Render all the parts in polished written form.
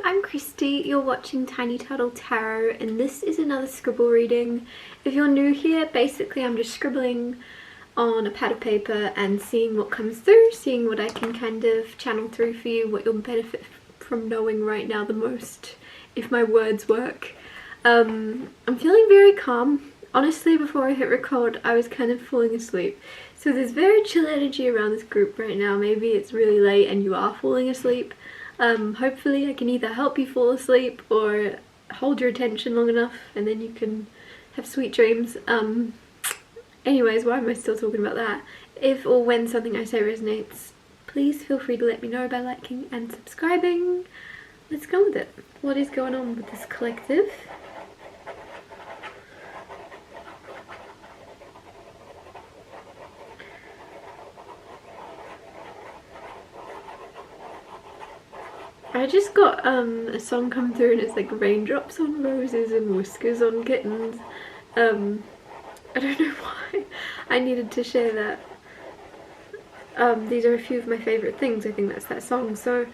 I'm Christy, you're watching Tiny Turtle Tarot, and this is another scribble reading. If you're new here, basically I'm just scribbling on a pad of paper and seeing what comes through, seeing what I can kind of channel through for you, what you'll benefit from knowing right now the most, if my words work. I'm feeling very calm. Honestly, before I hit record, I was kind of falling asleep. So there's very chill energy around this group right now. Maybe it's really late and you are falling asleep. Hopefully I can either help you fall asleep or hold your attention long enough and then you can have sweet dreams. Anyways, why am I still talking about that? If or when something I say resonates, please feel free to let me know by liking and subscribing. Let's go with it. What is going on with this collective? I just got a song come through and it's like raindrops on roses and whiskers on kittens. I don't know why I needed to share that. These are a few of my favourite things. I think that's that song, so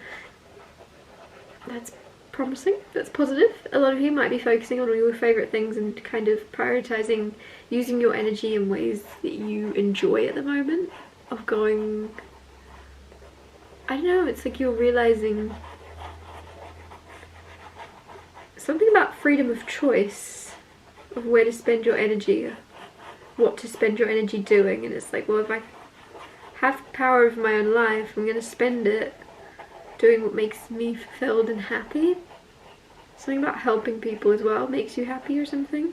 that's promising, that's positive. A lot of you might be focusing on all your favourite things and kind of prioritising using your energy in ways that you enjoy at the moment, of going, I don't know, it's like you're realising something about freedom of choice, of where to spend your energy, what to spend your energy doing, and it's like, well, if I have power of my own life, I'm going to spend it doing what makes me fulfilled and happy. Something about helping people as well makes you happy or something.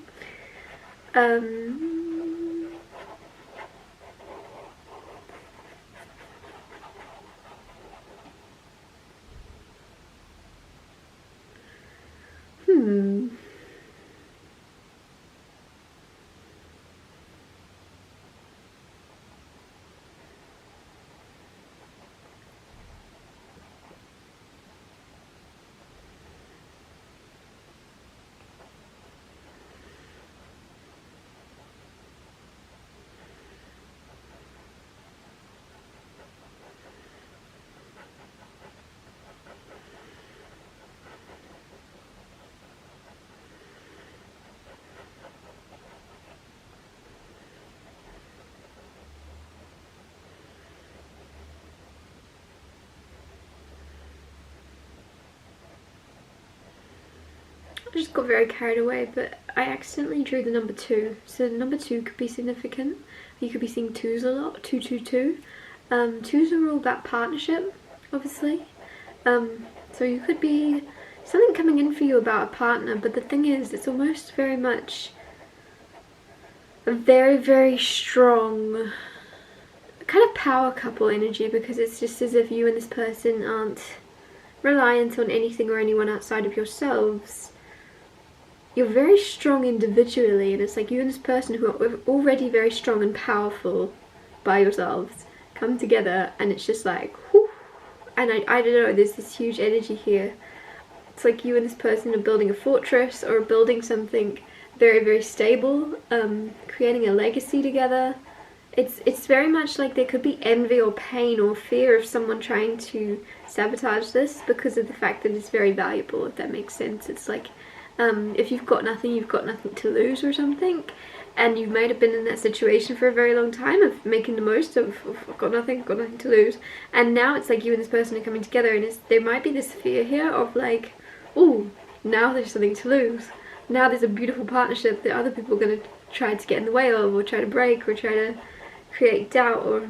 I just got very carried away, but I accidentally drew the number 2. So the number 2 could be significant. You could be seeing 2s a lot, 222. 2s are all about partnership, obviously. So you could be something coming in for you about a partner, but the thing is, it's almost very much a very, very strong kind of power couple energy, because it's just as if you and this person aren't reliant on anything or anyone outside of yourselves. You're very strong individually, and it's like you and this person who are already very strong and powerful by yourselves come together, and it's just like, whew. And I don't know, there's this huge energy here. It's like you and this person are building a fortress or building something very, very stable, creating a legacy together. It's very much like there could be envy or pain or fear of someone trying to sabotage this because of the fact that it's very valuable, if that makes sense. It's like, if you've got nothing to lose or something, and you might have been in that situation for a very long time of making the most of I've got nothing to lose, and now it's like you and this person are coming together, and there might be this fear here of like, oh, now there's something to lose. Now there's a beautiful partnership that other people are going to try to get in the way of, or try to break, or try to create doubt, or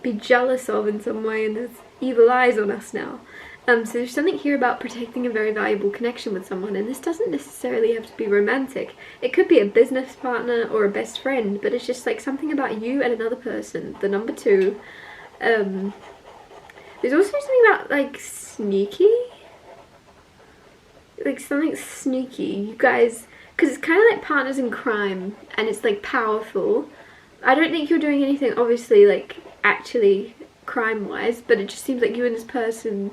be jealous of in some way, and there's evil eyes on us now. So there's something here about protecting a very valuable connection with someone, and this doesn't necessarily have to be romantic. It could be a business partner or a best friend, but it's just like something about you and another person, the number 2. There's also something about like sneaky, like something sneaky, you guys, because it's kind of like partners in crime, and it's like powerful. I don't think you're doing anything obviously like actually crime wise, but it just seems like you and this person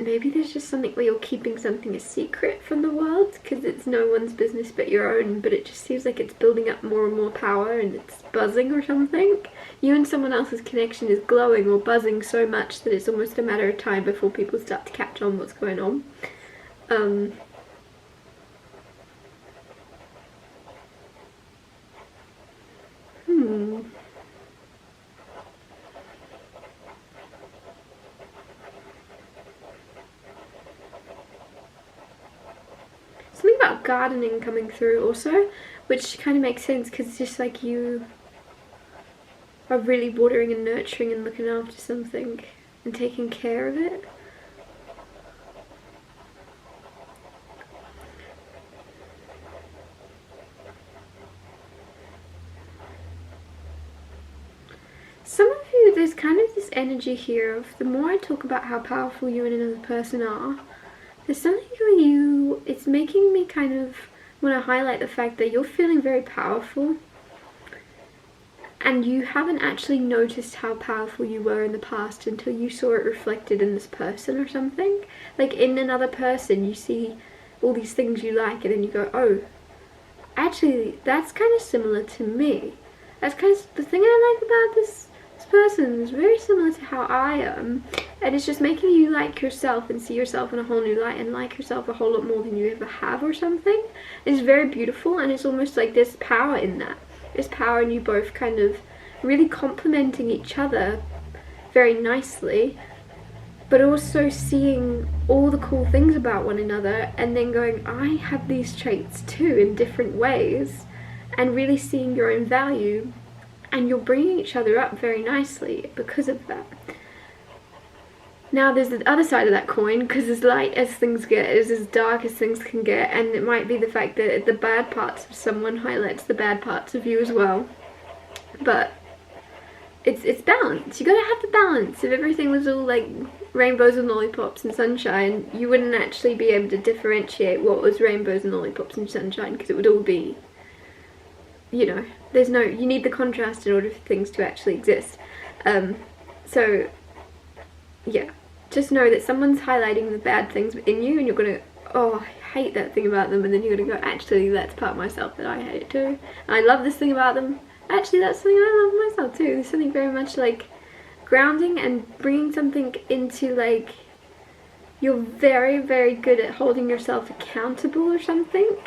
maybe there's just something where you're keeping something a secret from the world because it's no one's business but your own, but it just seems like it's building up more and more power and it's buzzing or something. You and someone else's connection is glowing or buzzing so much that it's almost a matter of time before people start to catch on what's going on. Something about gardening coming through also, which kind of makes sense because it's just like you are really watering and nurturing and looking after something and taking care of it. Some of you, there's kind of this energy here of the more I talk about how powerful you and another person are, there's something where you, it's making me kind of want to highlight the fact that you're feeling very powerful and you haven't actually noticed how powerful you were in the past until you saw it reflected in this person or something. Like in another person you see all these things you like and then you go, oh, actually that's kind of similar to me. That's kind of the thing I like about this person is very similar to how I am, and it's just making you like yourself and see yourself in a whole new light and like yourself a whole lot more than you ever have or something. It's very beautiful, and it's almost like there's power in that. There's power in you both kind of really complementing each other very nicely, but also seeing all the cool things about one another and then going, I have these traits too in different ways, and really seeing your own value. And you're bringing each other up very nicely because of that. Now there's the other side of that coin, because as light as things get is as dark as things can get, and it might be the fact that the bad parts of someone highlights the bad parts of you as well. But it's balance. You gotta have the balance. If everything was all like rainbows and lollipops and sunshine, you wouldn't actually be able to differentiate what was rainbows and lollipops and sunshine, because it would all be, you know, there's no, you need the contrast in order for things to actually exist. So yeah, just know that someone's highlighting the bad things in you and you're gonna, oh, I hate that thing about them, and then you're gonna go, actually that's part of myself that I hate too. And I love this thing about them, actually that's something I love myself too. There's something very much like grounding and bringing something into, like, you're very, very good at holding yourself accountable or something.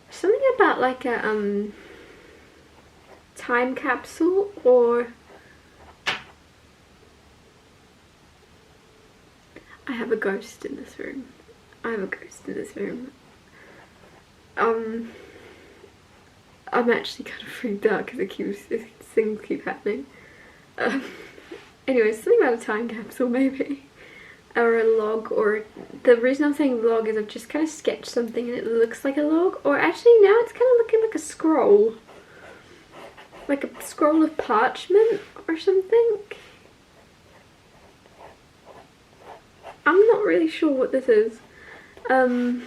Something about like a time capsule, or I have a ghost in this room. I have a ghost in this room. I'm actually kind of freaked out because things keep happening. Anyway, something about a time capsule maybe. Or a log, or the reason I'm saying log is I've just kind of sketched something and it looks like a log, or actually now it's kind of looking like a scroll. Like a scroll of parchment or something. I'm not really sure what this is. It's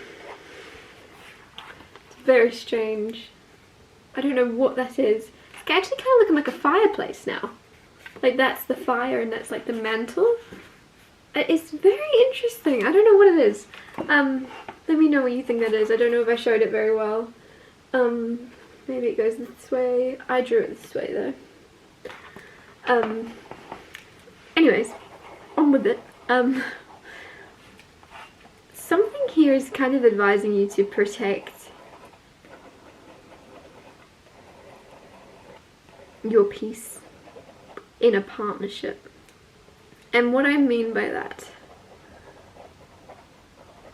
very strange. I don't know what that is. It's actually kind of looking like a fireplace now. Like that's the fire and that's like the mantle. It's very interesting. I don't know what it is. Let me know what you think that is. I don't know if I showed it very well. Maybe it goes this way. I drew it this way though. Anyways, on with it. Something here is kind of advising you to protect your peace in a partnership. And what I mean by that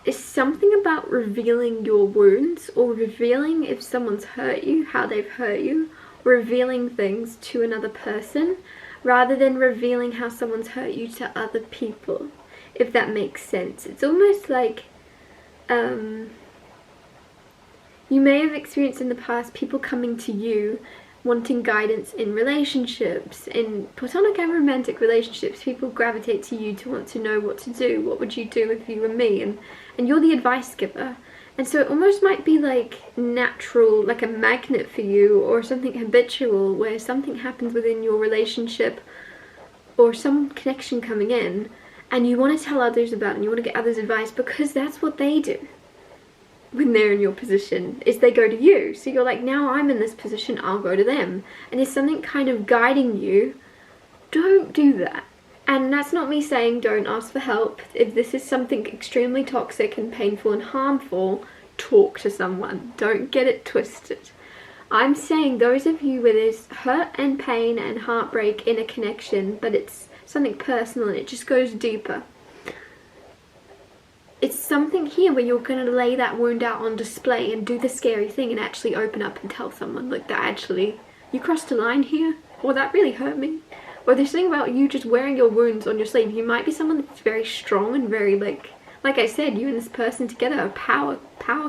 is something about revealing your wounds, or revealing if someone's hurt you, how they've hurt you, revealing things to another person, rather than revealing how someone's hurt you to other people, if that makes sense. It's almost like you may have experienced in the past people coming to you wanting guidance in relationships, in platonic and romantic relationships. People gravitate to you to want to know what to do. What would you do if you were me? And you're the advice giver. And so it almost might be like natural, like a magnet for you, or something habitual where something happens within your relationship or some connection coming in, and you want to tell others about it, and you want to get others' advice, because that's what they do when they're in your position, is they go to you. So you're like, now I'm in this position, I'll go to them. And there's something kind of guiding you. Don't do that. And that's not me saying don't ask for help. If this is something extremely toxic and painful and harmful, talk to someone. Don't get it twisted. I'm saying those of you where there's hurt and pain and heartbreak in a connection, but it's something personal and it just goes deeper. It's something here where you're going to lay that wound out on display and do the scary thing and actually open up and tell someone, look, that actually, you crossed a line here, or that really hurt me. Or there's something about you just wearing your wounds on your sleeve. You might be someone that's very strong and very, like I said, you and this person together are power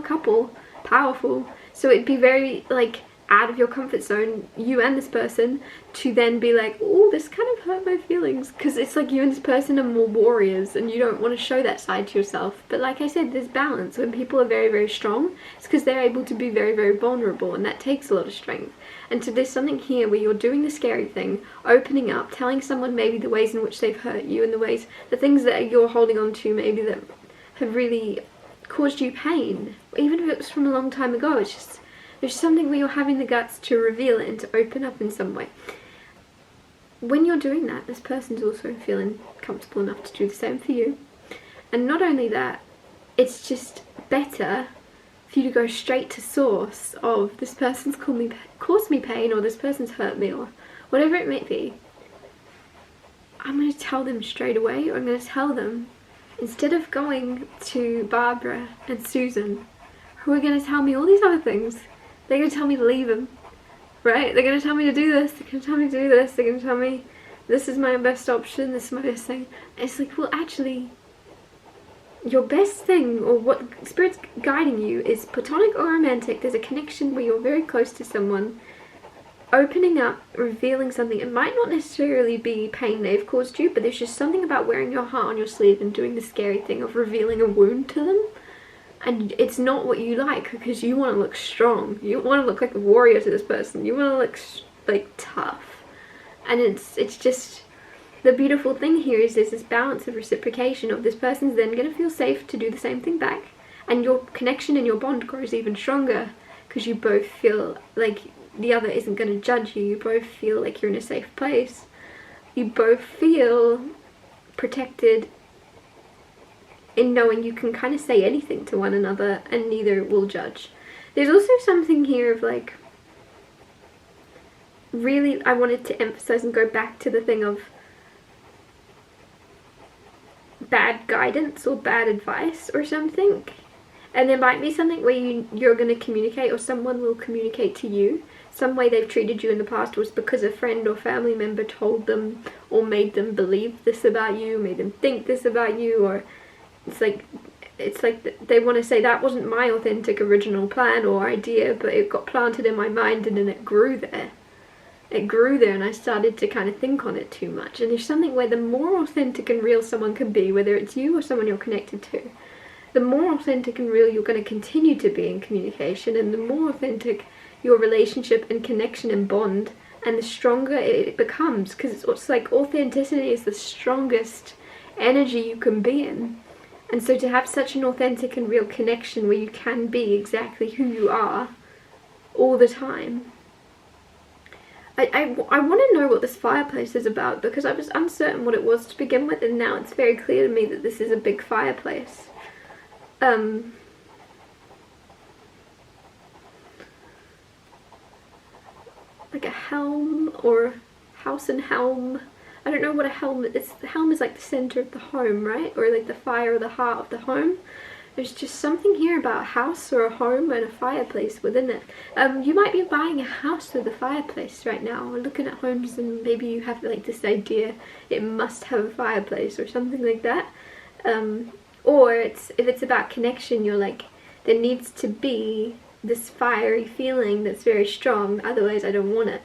couple, powerful. So it'd be very, like, out of your comfort zone, you and this person, to then be like, oh, this kind of hurt my feelings, because it's like you and this person are more warriors and you don't want to show that side to yourself. But like I said, there's balance. When people are very, very strong, it's because they're able to be very, very vulnerable, and that takes a lot of strength. And so there's something here where you're doing the scary thing, opening up, telling someone maybe the ways in which they've hurt you, and the things that you're holding on to maybe that have really caused you pain, even if it was from a long time ago. It's just, there's something where you're having the guts to reveal it and to open up in some way. When you're doing that, this person's also feeling comfortable enough to do the same for you. And not only that, it's just better for you to go straight to source of, this person's caused me pain, or this person's hurt me, or whatever it may be. I'm going to tell them straight away, or I'm going to tell them, instead of going to Barbara and Susan, who are going to tell me all these other things. They're going to tell me to leave him, right? They're going to tell me to do this, they're going to tell me to do this, they're going to tell me this is my best option, this is my best thing. It's like, well, actually, your best thing, or what Spirit's guiding you, is platonic or romantic. There's a connection where you're very close to someone, opening up, revealing something. It might not necessarily be pain they've caused you, but there's just something about wearing your heart on your sleeve and doing the scary thing of revealing a wound to them. And it's not what you like, because you want to look strong. You want to look like a warrior to this person. You want to look like tough. And it's just, the beautiful thing here is there's this balance of reciprocation of this person's then going to feel safe to do the same thing back. And your connection and your bond grows even stronger, because you both feel like the other isn't going to judge you. You both feel like you're in a safe place. You both feel protected in knowing you can kind of say anything to one another and neither will judge. There's also something here of, like, really, I wanted to emphasize and go back to the thing of bad guidance or bad advice or something. And there might be something where you're going to communicate, or someone will communicate to you. Some way they've treated you in the past was because a friend or family member told them or made them believe this about you, made them think this about you, or it's like they want to say, that wasn't my authentic original plan or idea, but it got planted in my mind and then it grew there. It grew there and I started to kind of think on it too much. And there's something where the more authentic and real someone can be, whether it's you or someone you're connected to, the more authentic and real you're going to continue to be in communication, and the more authentic your relationship and connection and bond, and the stronger it becomes, because it's like authenticity is the strongest energy you can be in. And so to have such an authentic and real connection where you can be exactly who you are all the time. I want to know what this fireplace is about, because I was uncertain what it was to begin with, and now it's very clear to me that this is a big fireplace. Like a helm, or house and helm. I don't know what a helm is. The helm is like the center of the home, right? Or like the fire or the heart of the home. There's just something here about a house or a home and a fireplace within it. You might be buying a house with a fireplace right now, or looking at homes, and maybe you have like this idea it must have a fireplace or something like that. Or if it's about connection, you're like, there needs to be this fiery feeling that's very strong, otherwise I don't want it.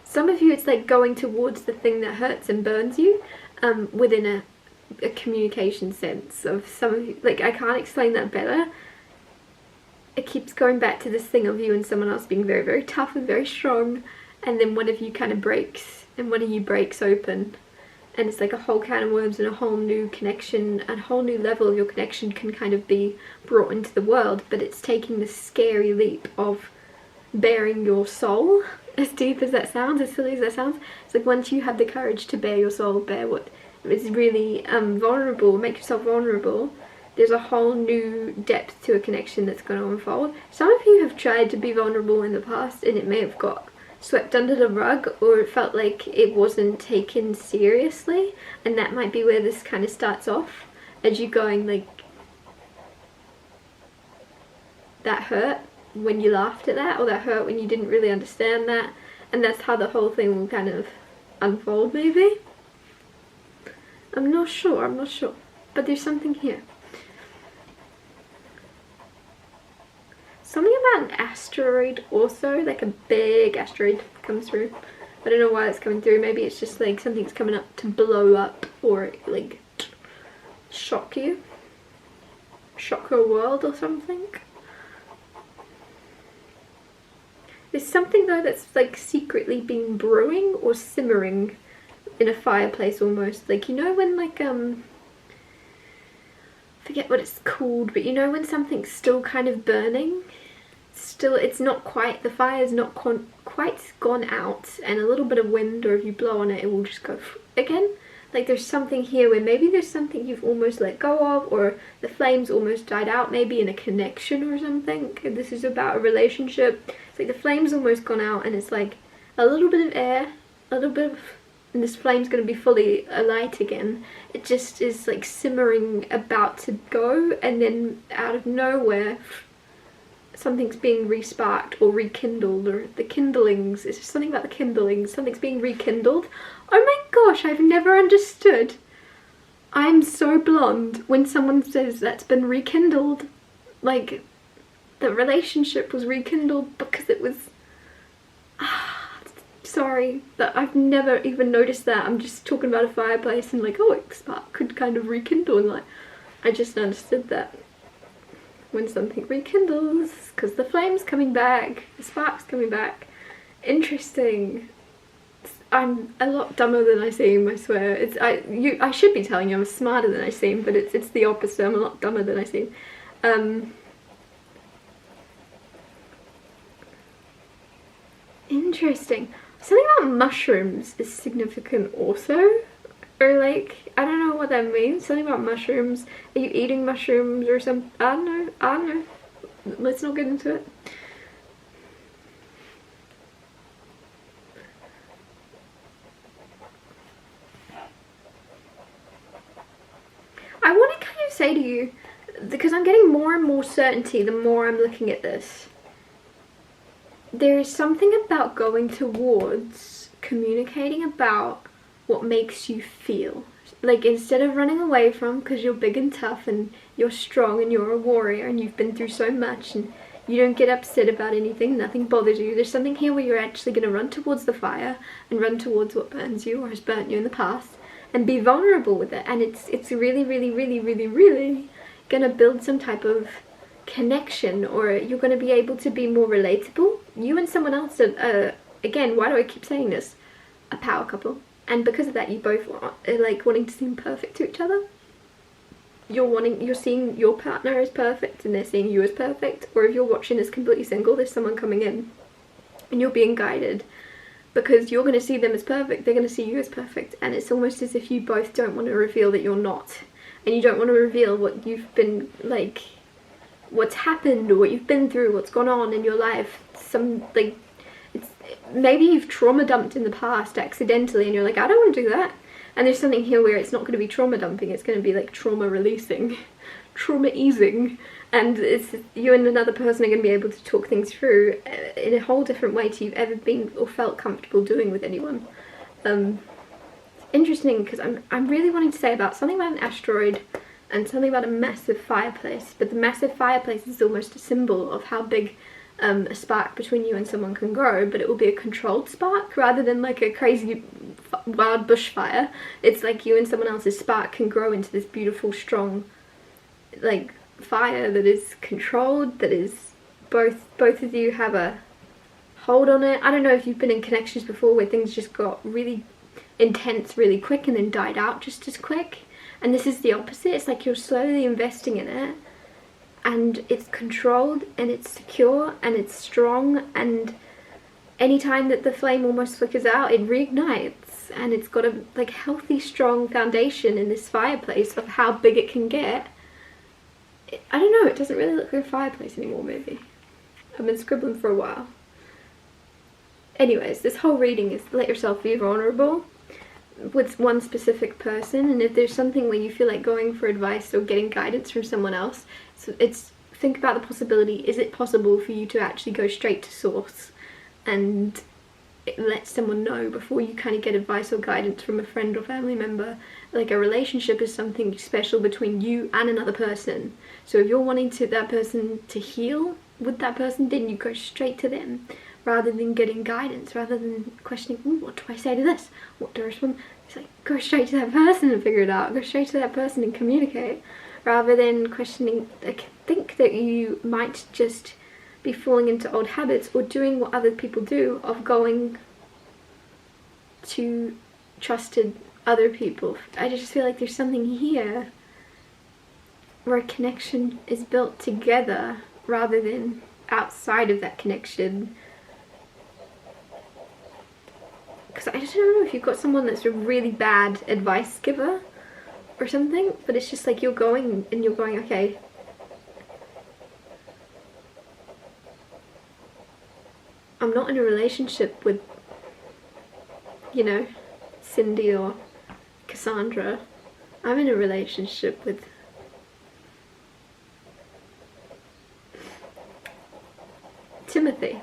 Some of you, it's like going towards the thing that hurts and burns you, within a communication sense. Of some of you, like, I can't explain that better. It keeps going back to this thing of you and someone else being very, very tough and very strong, and then one of you kind of breaks, and one of you breaks open, and it's like a whole can of worms and a whole new connection, a whole new level of your connection can kind of be brought into the world. But it's taking this scary leap of bearing your soul, as deep as that sounds, as silly as that sounds. It's like once you have the courage to bare your soul, bare what is really vulnerable, make yourself vulnerable, there's a whole new depth to a connection that's going to unfold. Some of you have tried to be vulnerable in the past and it may have got swept under the rug, or it felt like it wasn't taken seriously, and that might be where this kind of starts off, as you going like, that hurt when you laughed at that, or that hurt when you didn't really understand that, and that's how the whole thing will kind of unfold maybe. I'm not sure, but there's something here. Something about an asteroid also, like a big asteroid comes through. I don't know why it's coming through. Maybe it's just like something's coming up to blow up or like shock you. Shock your world or something. There's something though that's like secretly been brewing or simmering in a fireplace almost. Like, you know when like forget what it's called, but you know when something's still kind of burning? Still, it's not quite, the fire's not quite gone out, and a little bit of wind, or if you blow on it, it will just go again. Like there's something here where maybe there's something you've almost let go of, or the flames almost died out, maybe in a connection or something. This is about a relationship. It's like the flame's almost gone out, and it's like a little bit of air, a little bit of, and this flame's going to be fully alight again. It just is like simmering, about to go, and then out of nowhere something's being re-sparked or rekindled, or the kindlings. It's just something about the kindlings. Something's being rekindled. Oh my gosh, I've never understood. I'm so blonde when someone says that's been rekindled. Like, the relationship was rekindled because it was... sorry, that I've never even noticed that. I'm just talking about a fireplace and like, oh, a spark could kind of rekindle, and like, I just understood that. When something rekindles, because the flame's coming back, the spark's coming back. Interesting. I'm a lot dumber than I seem, I swear. I should be telling you I'm smarter than I seem, but it's the opposite. I'm a lot dumber than I seem. Interesting. Something about mushrooms is significant also. Or like, I don't know what that means. Something about mushrooms. Are you eating mushrooms or something? I don't know. Let's not get into it. I want to kind of say to you, because I'm getting more and more certainty the more I'm looking at this. There is something about going towards communicating about what makes you feel. Like, instead of running away from, because you're big and tough and you're strong and you're a warrior and you've been through so much and you don't get upset about anything, nothing bothers you. There's something here where you're actually going to run towards the fire and run towards what burns you or has burnt you in the past and be vulnerable with it. And it's really, really, really, really, really going to build some type of connection, or you're going to be able to be more relatable. You and someone else are, again, why do I keep saying this? A power couple. And because of that, you both are like wanting to seem perfect to each other. You're seeing your partner as perfect and they're seeing you as perfect. Or if you're watching this completely single, there's someone coming in and you're being guided because you're going to see them as perfect, they're going to see you as perfect, and it's almost as if you both don't want to reveal that you're not, and you don't want to reveal what you've been, like, what's happened or what you've been through, what's gone on in your life. Maybe you've trauma dumped in the past accidentally and you're like, I don't want to do that. And there's something here where it's not going to be trauma dumping, it's going to be like trauma releasing, trauma easing, and it's you and another person are going to be able to talk things through in a whole different way to you've ever been or felt comfortable doing with anyone. Interesting, because I'm really wanting to say about something about an asteroid and something about a massive fireplace, but the massive fireplace is almost a symbol of how big a spark between you and someone can grow, but it will be a controlled spark rather than like a crazy wild bushfire. It's like you and someone else's spark can grow into this beautiful, strong, like, fire that is controlled, that is both of you have a hold on it. I don't know if you've been in connections before where things just got really intense really quick and then died out just as quick, and this is the opposite. It's like you're slowly investing in it, and it's controlled and it's secure and it's strong, and anytime that the flame almost flickers out, it reignites, and it's got a like healthy, strong foundation in this fireplace of how big it can get. I don't know, it doesn't really look like a fireplace anymore, maybe. I've been scribbling for a while. Anyways, this whole reading is let yourself be vulnerable with one specific person, and if there's something where you feel like going for advice or getting guidance from someone else, so it's think about the possibility, is it possible for you to actually go straight to source and let someone know before you kind of get advice or guidance from a friend or family member? Like, a relationship is something special between you and another person, so if you're wanting that person to heal with that person, then you go straight to them rather than getting guidance, rather than questioning, what do I say to this, what do I respond? It's like, go straight to that person and figure it out, go straight to that person and communicate, rather than questioning. Like, think that you might just be falling into old habits or doing what other people do of going to trusted other people. I just feel like there's something here where a connection is built together rather than outside of that connection. Because I just don't know if you've got someone that's a really bad advice giver or something, but it's just like you're going and you're going, okay, I'm not in a relationship with, you know, Cindy or Cassandra. I'm in a relationship with Timothy.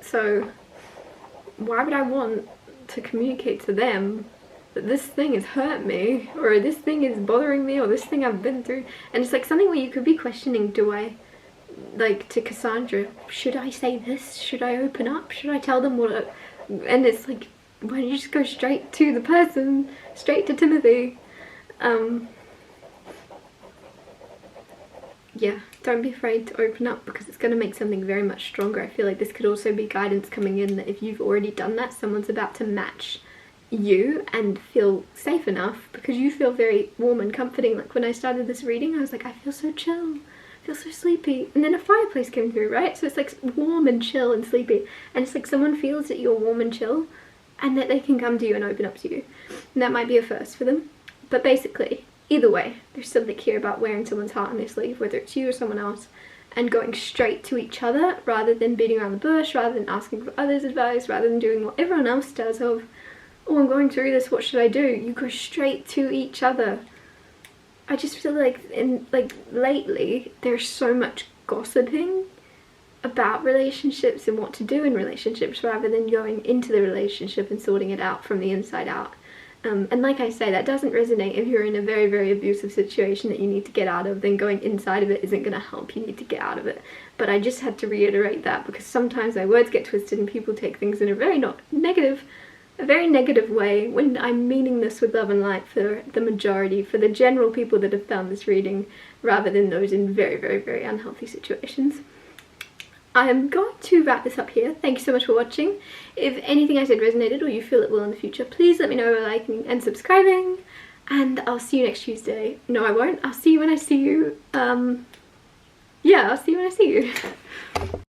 So why would I want to communicate to them that this thing has hurt me, or this thing is bothering me, or this thing I've been through? And it's like something where you could be questioning, do I, like to Cassandra, should I say this? Should I open up? Should I tell them what and it's like, why don't you just go straight to the person, straight to Timothy? Yeah, don't be afraid to open up, because it's going to make something very much stronger. I feel like this could also be guidance coming in that if you've already done that, someone's about to match you and feel safe enough, because you feel very warm and comforting. Like when I started this reading, I was like, I feel so chill, I feel so sleepy, and then a fireplace came through, right? So it's like warm and chill and sleepy, and it's like someone feels that you're warm and chill and that they can come to you and open up to you, and that might be a first for them. But basically, either way, there's something here about wearing someone's heart on their sleeve, whether it's you or someone else, and going straight to each other rather than beating around the bush, rather than asking for others' advice, rather than doing what everyone else does of, oh, I'm going through this, what should I do? You go straight to each other. I just feel like lately there's so much gossiping about relationships and what to do in relationships rather than going into the relationship and sorting it out from the inside out. And like I say, that doesn't resonate if you're in a very, very abusive situation that you need to get out of. Then going inside of it isn't going to help. You need to get out of it. But I just had to reiterate that, because sometimes my words get twisted and people take things in a very negative way, when I'm meaning this with love and light for the majority, for the general people that have found this reading, rather than those in very, very, very unhealthy situations. I am going to wrap this up here. Thank you so much for watching. If anything I said resonated or you feel it will in the future, please let me know by liking and subscribing, and I'll see you next Tuesday. No, I won't. I'll see you when I see you. Yeah, I'll see you when I see you.